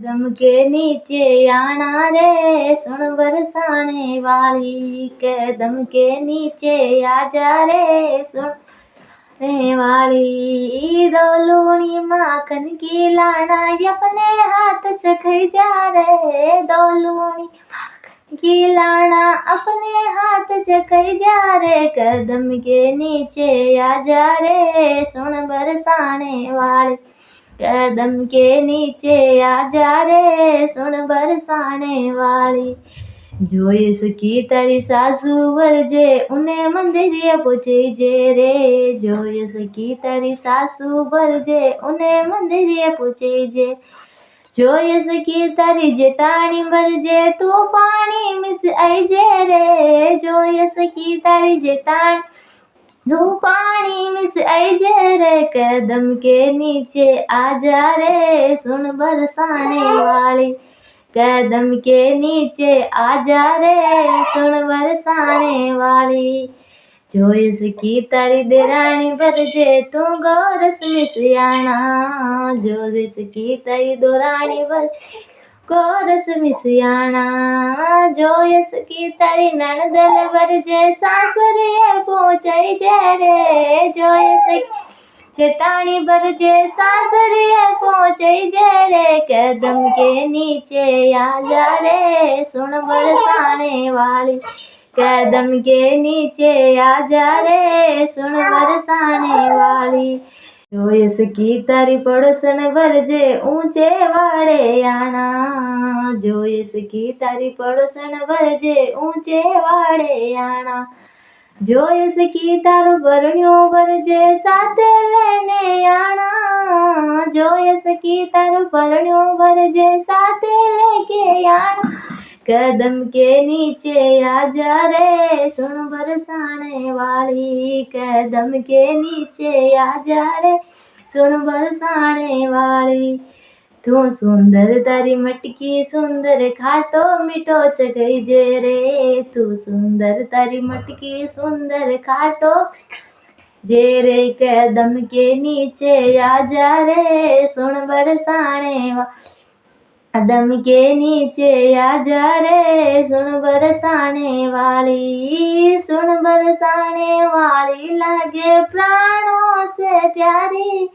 कदम के नीचे आना रे सुन बरसाने वाली, कदम के नीचे आ जा रे सुन बरसाने वाली। दो लूणी माखन की लाना अपने हाथ चखई जा रे, दो लूणी माखन की लाना अपने हाथ चखई जा रे। कदम के नीचे आ जा रे सुन बरसाने वाली, कदम के नीचे आ जा रे सुन बरसाने वाली। जो इसकी तारी सासू वर्जे उन्हें मंदिरिया पूछे जे रे, जो इसकी तारी सासू वर्जे उन्हें मंदिरिया पूछे जे। जो इसकी तारी जेठानी वर्जे तू पानी मिस आई जे रे, जो इसकी तारी जेठानी तू पानी मिस आई जे रे। कदम के नीचे आ जा रे सुन बरसाने वाली, कदम के नीचे आ जा रे सुन बरसाने वाली। जो इसकी तारी देरानी बरजे तू गोरस मिस आना, जो इसकी तारी दोरानी बरजे गोरस मिस आना। जो इसकी तारी नणदल बरजे सासरिये पहुंचाई जे रे, जो इसकी जेठानी बरजे सासरिये पहुंचाई जे रे। कदम के नीचे आ जा रे सुन बरसाने वाली, कदम के नीचे आ जा रे सुन बरसाने वाली। जो इसकी तारी पड़ोसन बरजे ऊंचे वाड़े आना, जो इसकी तारी पड़ोसन बरजे ऊंचे वाड़े आना। जो इसकी तारू बरण्यों बरजे साथ लेने आना, जो इसकी तारू बरण्यों बरजे साथ लेके आना। कदम के नीचे आ जा रे सुन बरसाने वाली, कदम के नीचे आ जा रे सुन बरसाने वाली। तू सुंदर तारी मटकी सुंदर खाटो मीठो चखई जे रे, तू सुंदर तारी मटकी सुंदर खाटो जे रे। कदम के नीचे आ जा रे सुन बरसाने वाली, कदम के नीचे आ जा रे सुन बरसाने वाली। सुन बरसाने वाली लागे प्राणों से प्यारी,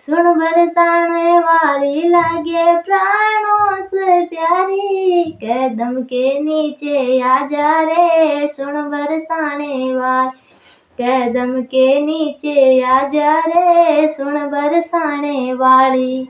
सुन बरसाने वाली लागे प्राणों से प्यारी। कदम के नीचे आ जा रे सुन बरसाने वाली, कदम के नीचे आ जा रे सुन बरसाने वाली।